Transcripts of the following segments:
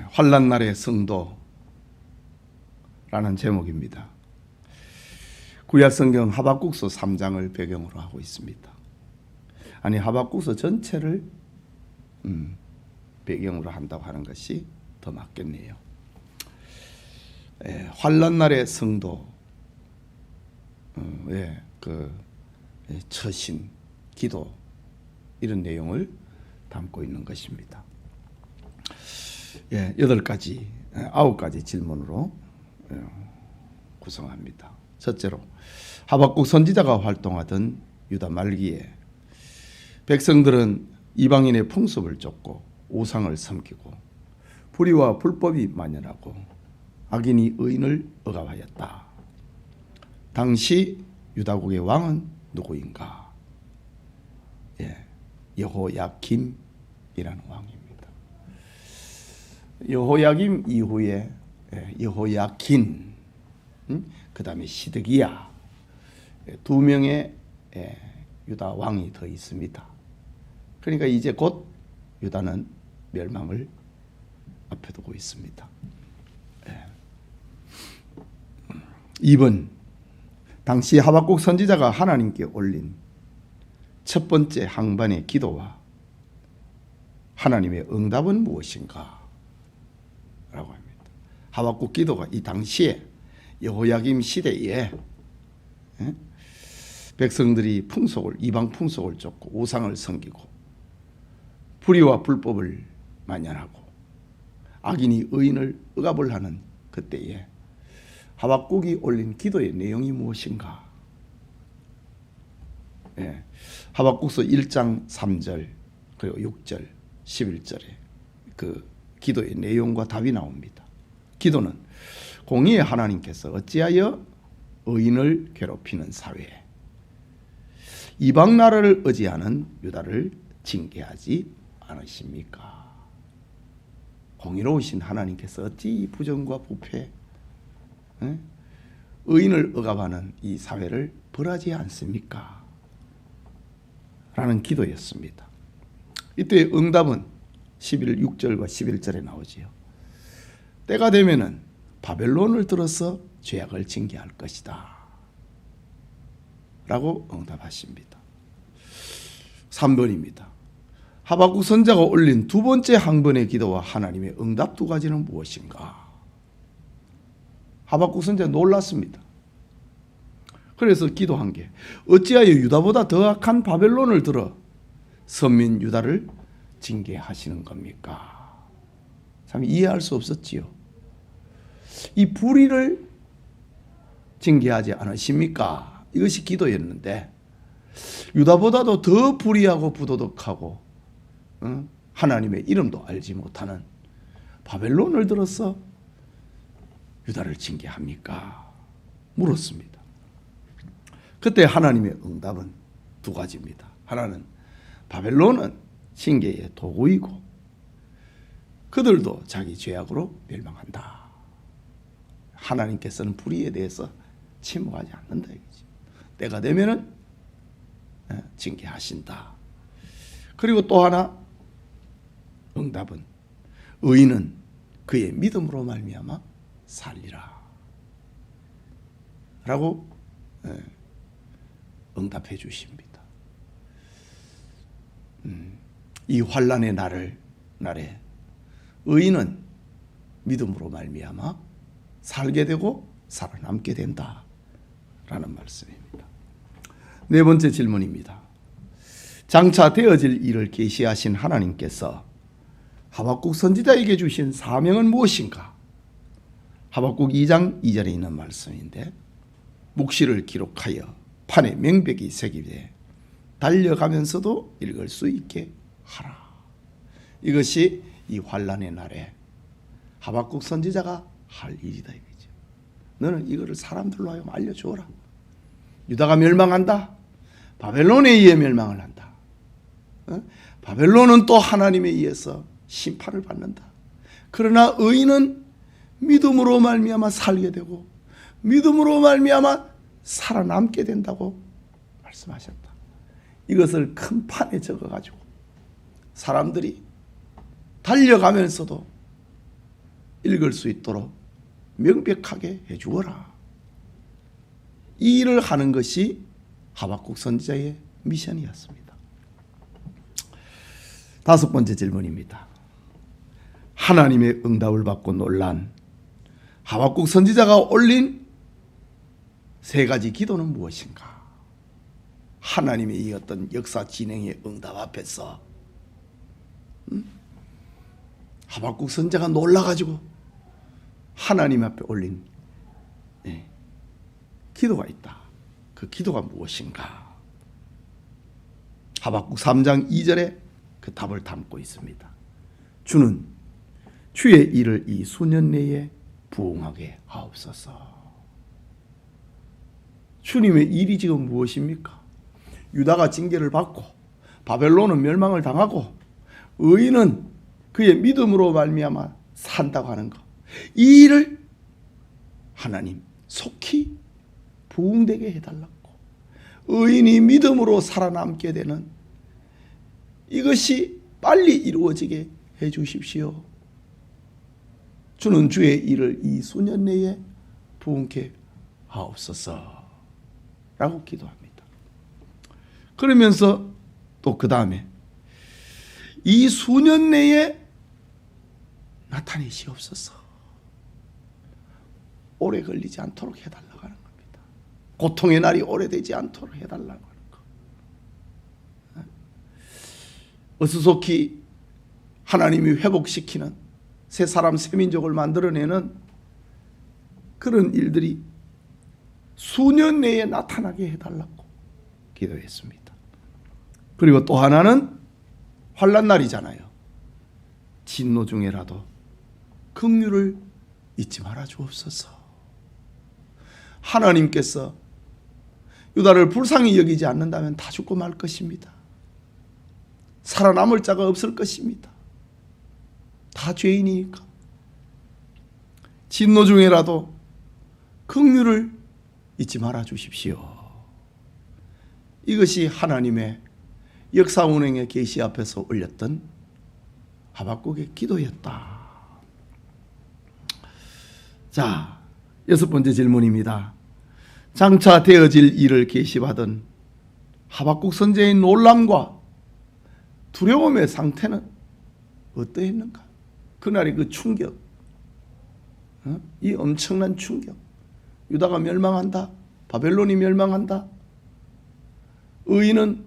환난 날의 성도라는 제목입니다. 구약 성경 하박국서 3장을 배경으로 하고 있습니다. 아니, 하박국서 전체를 배경으로 한다고 하는 것이 더 맞겠네요. 환난 날의 성도, 처신, 기도, 이런 내용을 담고 있는 것입니다. 9가지 질문으로 구성합니다. 첫째로, 하박국 선지자가 활동하던 유다 말기에 백성들은 이방인의 풍습을 쫓고 우상을 섬기고 불의와 불법이 만연하고 악인이 의인을 억압하였다. 당시 유다국의 왕은 누구인가? 여호야김이라는 왕입니다. 여호야김 이후에 여호야긴, 그 다음에 시드기야, 두 명의 유다 왕이 더 있습니다. 그러니까 이제 곧 유다는 멸망을 앞에 두고 있습니다. 2번, 당시 하박국 선지자가 하나님께 올린 첫 번째 항반의 기도와 하나님의 응답은 무엇인가? 라고 합니다. 하박국 기도가 이 당시에 여호야김 시대에 백성들이 이방 풍속을 쫓고 우상을 섬기고 불의와 불법을 만연하고 악인이 의인을 억압을 하는 그때에 하박국이 올린 기도의 내용이 무엇인가? 하박국서 1장 3절 그리고 6절 11절에 그 기도의 내용과 답이 나옵니다. 기도는 공의의 하나님께서 어찌하여 의인을 괴롭히는 사회에 이방 나라를 의지하는 유다를 징계하지 않으십니까? 공의로우신 하나님께서 어찌 부정과 부패, 의인을 억압하는 이 사회를 벌하지 않습니까? 라는 기도였습니다. 이때 응답은 6절과 11절에 나오지요. 때가 되면은 바벨론을 들어서 죄악을 징계할 것이다 라고 응답하십니다. 3번입니다. 하박국 선지자가 올린 두 번째 항번의 기도와 하나님의 응답 두 가지는 무엇인가? 하박국 선지자 놀랐습니다. 그래서 기도한 게 어찌하여 유다보다 더 악한 바벨론을 들어 선민 유다를 징계하시는 겁니까? 참 이해할 수 없었지요. 이 불의를 징계하지 않으십니까? 이것이 기도였는데 유다보다도 더 불의하고 부도덕하고 하나님의 이름도 알지 못하는 바벨론을 들어서 유다를 징계합니까? 물었습니다. 그때 하나님의 응답은 두 가지입니다. 하나는 바벨론은 징계의 도구이고 그들도 자기 죄악으로 멸망한다. 하나님께서는 불의에 대해서 침묵하지 않는다 이거지. 때가 되면은 징계하신다. 그리고 또 하나 응답은 의인은 그의 믿음으로 말미암아 살리라 라고 응답해 주십니다. 이 환난의 날에 의인은 믿음으로 말미암아 살게 되고 살아남게 된다라는 말씀입니다. 네 번째 질문입니다. 장차 되어질 일을 계시하신 하나님께서 하박국 선지자에게 주신 사명은 무엇인가? 하박국 2장 2절에 있는 말씀인데 묵시를 기록하여 판에 명백히 새기되 달려가면서도 읽을 수 있게 하라. 이것이 이 환난의 날에 하박국 선지자가 할 일이다 이거죠. 너는 이거를 사람들로 하여금 알려주어라. 유다가 멸망한다. 바벨론에 의해 멸망을 한다. 바벨론은 또 하나님에 의해서 심판을 받는다. 그러나 의인은 믿음으로 말미암아 살게 되고 믿음으로 말미암아 살아남게 된다고 말씀하셨다. 이것을 큰 판에 적어가지고 사람들이 달려가면서도 읽을 수 있도록 명백하게 해주어라. 이 일을 하는 것이 하박국 선지자의 미션이었습니다. 다섯 번째 질문입니다. 하나님의 응답을 받고 놀란 하박국 선지자가 올린 세 가지 기도는 무엇인가? 하나님의 이 어떤 역사 진행의 응답 앞에서 하박국 선지자가 놀라가지고 하나님 앞에 올린 기도가 있다. 그 기도가 무엇인가? 하박국 3장 2절에 그 답을 담고 있습니다. 주는 주의 일을 이 수년 내에 부응하게 하옵소서. 주님의 일이 지금 무엇입니까? 유다가 징계를 받고 바벨론은 멸망을 당하고 의인은 그의 믿음으로 말미암아 산다고 하는 것. 이 일을 하나님 속히 부응되게 해달라고. 의인이 믿음으로 살아남게 되는 이것이 빨리 이루어지게 해주십시오. 주는 주의 일을 이 수년 내에 부응케 하옵소서 라고 기도합니다. 그러면서 또 그 다음에 이 수년 내에 나타내시옵소서. 오래 걸리지 않도록 해달라고 하는 겁니다. 고통의 날이 오래되지 않도록 해달라고 하는 것. 어수속히 하나님이 회복시키는 새 사람 새 민족을 만들어내는 그런 일들이 수년 내에 나타나게 해달라고 기도했습니다. 그리고 또 하나는 환난 날이잖아요. 진노 중에라도 긍휼을 잊지 말아 주옵소서. 하나님께서 유다를 불쌍히 여기지 않는다면 다 죽고 말 것입니다. 살아남을 자가 없을 것입니다. 다 죄인이니까. 진노 중에라도 긍휼을 잊지 말아 주십시오. 이것이 하나님의 역사 운행의 계시 앞에서 올렸던 하박국의 기도였다. 자, 여섯 번째 질문입니다. 장차 되어질 일을 계시받은 하박국 선지자의 놀람과 두려움의 상태는 어떠했는가? 그날의 그 충격, 이 엄청난 충격. 유다가 멸망한다. 바벨론이 멸망한다. 의인은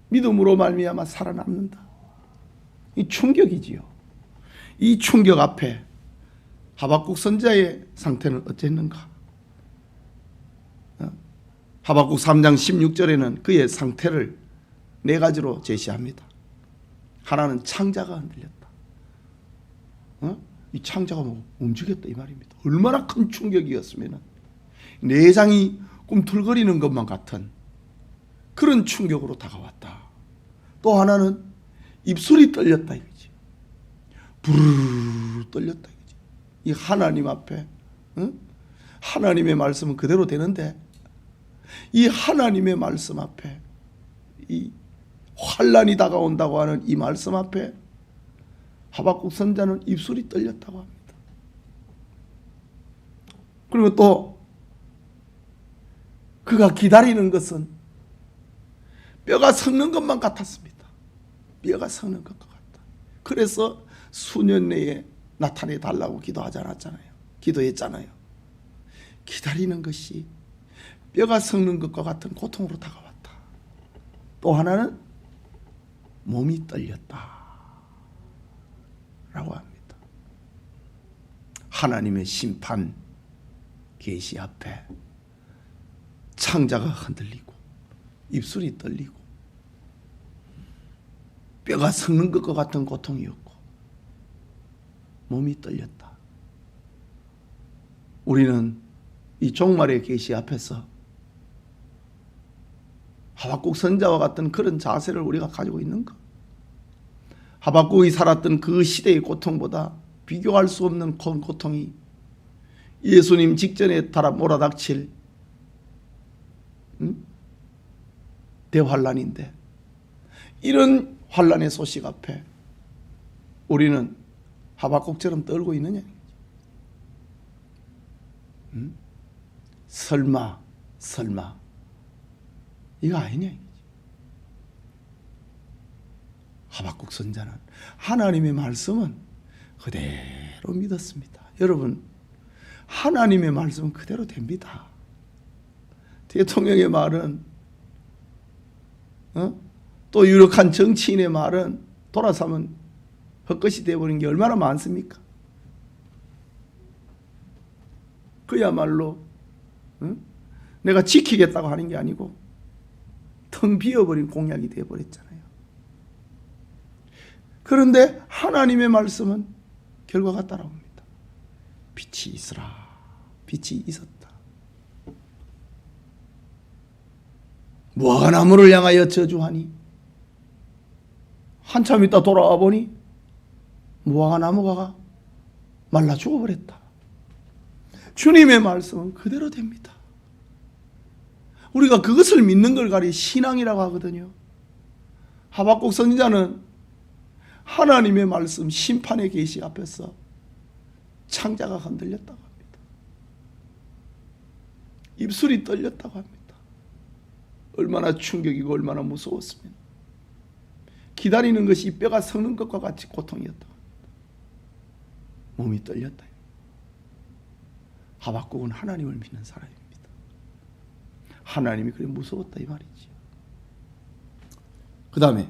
믿음으로 말미암아 살아남는다. 이 충격이지요. 이 충격 앞에 하박국 선지자의 상태는 어땠는가? 하박국 3장 16절에는 그의 상태를 네 가지로 제시합니다. 하나는 창자가 흔들렸다. 이 창자가 움직였다 이 말입니다. 얼마나 큰 충격이었으면 내장이 꿈틀거리는 것만 같은 그런 충격으로 다가왔다. 또 하나는 입술이 떨렸다 이거지. 부르르 떨렸다 이거지. 이 하나님 앞에 하나님의 말씀은 그대로 되는데 이 하나님의 말씀 앞에 이 환난이 다가온다고 하는 이 말씀 앞에 하박국 선지자는 입술이 떨렸다고 합니다. 그리고 또 그가 기다리는 것은 뼈가 썩는 것만 같았습니다. 뼈가 썩는 것과 같다. 그래서 수년 내에 나타내 달라고 기도하지 않았잖아요. 기도했잖아요. 기다리는 것이 뼈가 썩는 것과 같은 고통으로 다가왔다. 또 하나는 몸이 떨렸다 라고 합니다. 하나님의 심판 계시 앞에 창자가 흔들리고 입술이 떨리고 뼈가 썩는 것과 같은 고통이었고 몸이 떨렸다. 우리는 이 종말의 계시 앞에서 하박국 선지자와 같은 그런 자세를 우리가 가지고 있는가? 하박국이 살았던 그 시대의 고통보다 비교할 수 없는 고통이 예수님 직전에 몰아닥칠 대환란인데 이런 환란의 소식 앞에 우리는 하박국처럼 떨고 있느냐? 설마 이거 아니냐 이거지. 하박국 선지자는 하나님의 말씀은 그대로 믿었습니다. 여러분, 하나님의 말씀은 그대로 됩니다. 대통령의 말은 또 유력한 정치인의 말은 돌아서면 헛것이 되어버린 게 얼마나 많습니까? 그야말로 내가 지키겠다고 하는 게 아니고 텅 비어버린 공약이 되어버렸잖아요. 그런데 하나님의 말씀은 결과가 따라옵니다. 빛이 있으라. 빛이 있었다. 무화과나무를 향하여 저주하니 한참 있다 돌아와 보니 무화과나무가 말라 죽어버렸다. 주님의 말씀은 그대로 됩니다. 우리가 그것을 믿는 걸 가리 신앙이라고 하거든요. 하박국 선지자는 하나님의 말씀 심판의 계시 앞에서 창자가 흔들렸다고 합니다. 입술이 떨렸다고 합니다. 얼마나 충격이고 얼마나 무서웠으면 기다리는 것이 뼈가 썩는 것과 같이 고통이었다고 합니다. 몸이 떨렸다. 하박국은 하나님을 믿는 사람입니다. 하나님이 그래 무서웠다 이 말이지. 그 다음에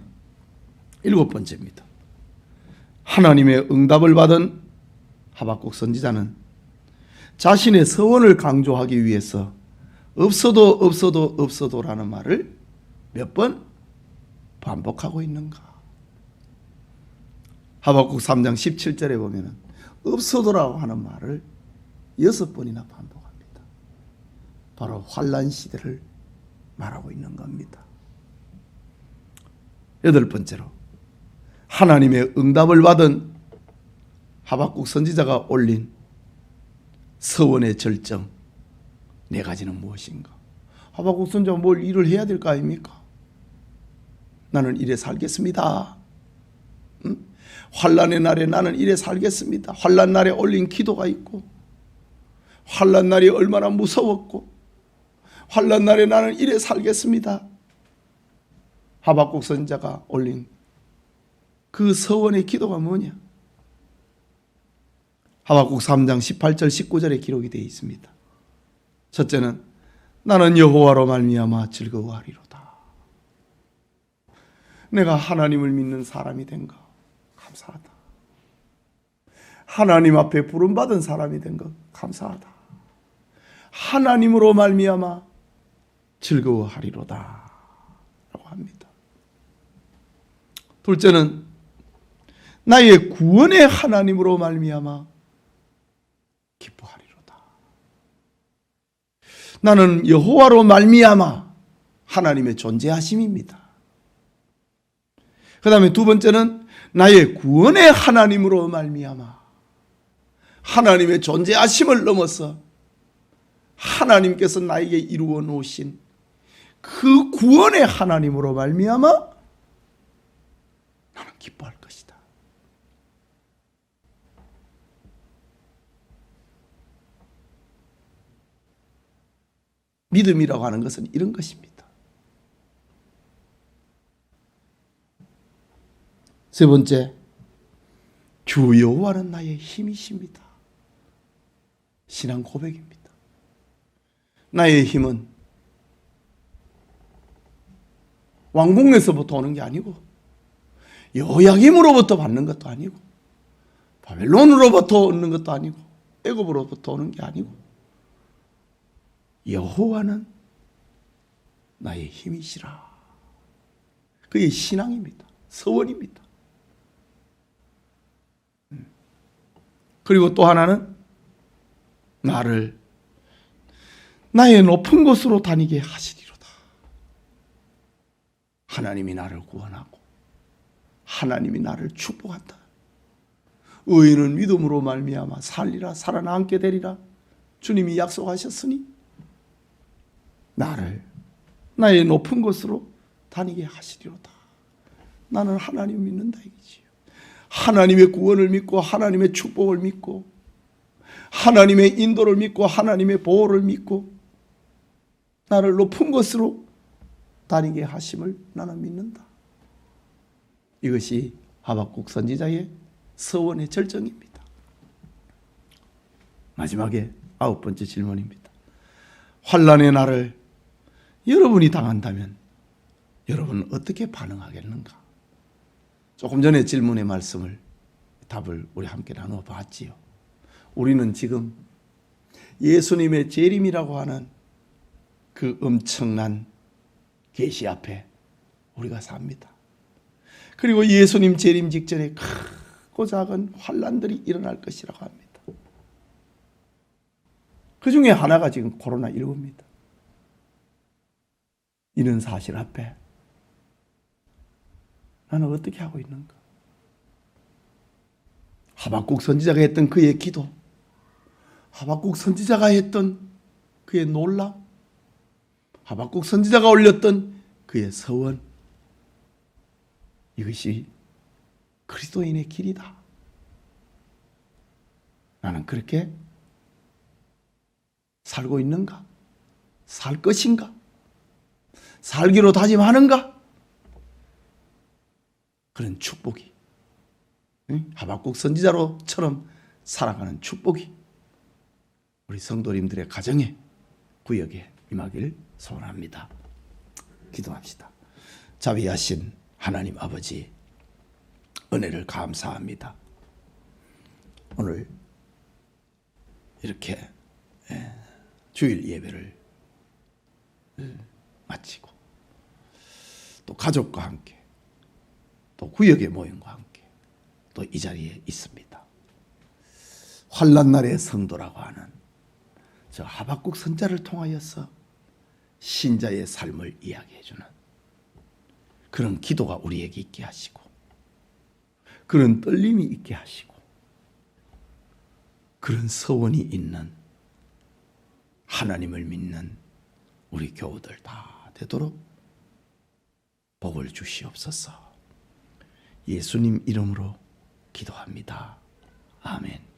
7번째입니다. 하나님의 응답을 받은 하박국 선지자는 자신의 서원을 강조하기 위해서 없어도라는 말을 몇 번 반복하고 있는가. 하박국 3장 17절에 보면 없어도라고 하는 말을 6번이나 반복합니다. 바로 환난 시대를 말하고 있는 겁니다. 8번째로 하나님의 응답을 받은 하박국 선지자가 올린 서원의 절정 4가지는 무엇인가? 하박국 선지자가 뭘 일을 해야 될 거 아닙니까? 나는 이래 살겠습니다. 환난의 날에 나는 이래 살겠습니다. 환난 날에 올린 기도가 있고 환난 날이 얼마나 무서웠고 환난 날에 나는 이래 살겠습니다. 하박국 선지자가 올린 그 서원의 기도가 뭐냐? 하박국 3장 18절 19절에 기록이 되어 있습니다. 첫째는 나는 여호와로 말미암아 즐거워하리로다. 내가 하나님을 믿는 사람이 된 거 감사하다. 하나님 앞에 부름받은 사람이 된 거 감사하다. 하나님으로 말미암아 즐거워하리로다 라고 합니다. 둘째는 나의 구원의 하나님으로 말미암아 기뻐하리로다. 나는 여호와로 말미암아 하나님의 존재하심입니다. 그 다음에 두 번째는 나의 구원의 하나님으로 말미암아 하나님의 존재하심을 넘어서 하나님께서 나에게 이루어 놓으신 그 구원의 하나님으로 말미암아 나는 기뻐할 것이다. 믿음이라고 하는 것은 이런 것입니다. 세 번째, 주 여호와는 나의 힘이십니다. 신앙 고백입니다. 나의 힘은 왕궁에서부터 오는 게 아니고 여호야김으로부터 받는 것도 아니고 바벨론으로부터 얻는 것도 아니고 애굽으로부터 오는 게 아니고 여호와는 나의 힘이시라. 그게 신앙입니다. 서원입니다. 그리고 또 하나는 나를 나의 높은 곳으로 다니게 하시리로다. 하나님이 나를 구원하고 하나님이 나를 축복한다. 의인은 믿음으로 말미암아 살리라 살아남게 되리라. 주님이 약속하셨으니 나를 나의 높은 곳으로 다니게 하시리로다. 나는 하나님 믿는다 이거지요. 하나님의 구원을 믿고 하나님의 축복을 믿고 하나님의 인도를 믿고 하나님의 보호를 믿고 나를 높은 곳으로 다니게 하심을 나는 믿는다. 이것이 하박국 선지자의 서원의 절정입니다. 마지막에 9번째 질문입니다. 환난의 날을 여러분이 당한다면 여러분은 어떻게 반응하겠는가? 조금 전에 질문의 말씀을 답을 우리 함께 나누어 봤지요. 우리는 지금 예수님의 재림이라고 하는 그 엄청난 계시 앞에 우리가 삽니다. 그리고 예수님 재림 직전에 크고 작은 환난들이 일어날 것이라고 합니다. 그 중에 하나가 지금 코로나19입니다. 이런 사실 앞에 나는 어떻게 하고 있는가? 하박국 선지자가 했던 그의 기도, 하박국 선지자가 했던 그의 놀람, 하박국 선지자가 올렸던 그의 서원, 이것이 그리스도인의 길이다. 나는 그렇게 살고 있는가? 살 것인가? 살기로 다짐하는가? 그런 축복이, 하박국 선지자로처럼 살아가는 축복이 우리 성도님들의 가정에, 구역에 임하길 소원합니다. 기도합시다. 자비하신 하나님 아버지, 은혜를 감사합니다. 오늘 이렇게 주일 예배를 마치고 또 가족과 함께 또 구역의 모임과 함께 또 이 자리에 있습니다. 환난날의 성도라고 하는 저 하박국 선자를 통하여서 신자의 삶을 이야기해 주는 그런 기도가 우리에게 있게 하시고, 그런 떨림이 있게 하시고, 그런 서원이 있는 하나님을 믿는 우리 교우들 다 되도록 복을 주시옵소서. 예수님 이름으로 기도합니다. 아멘.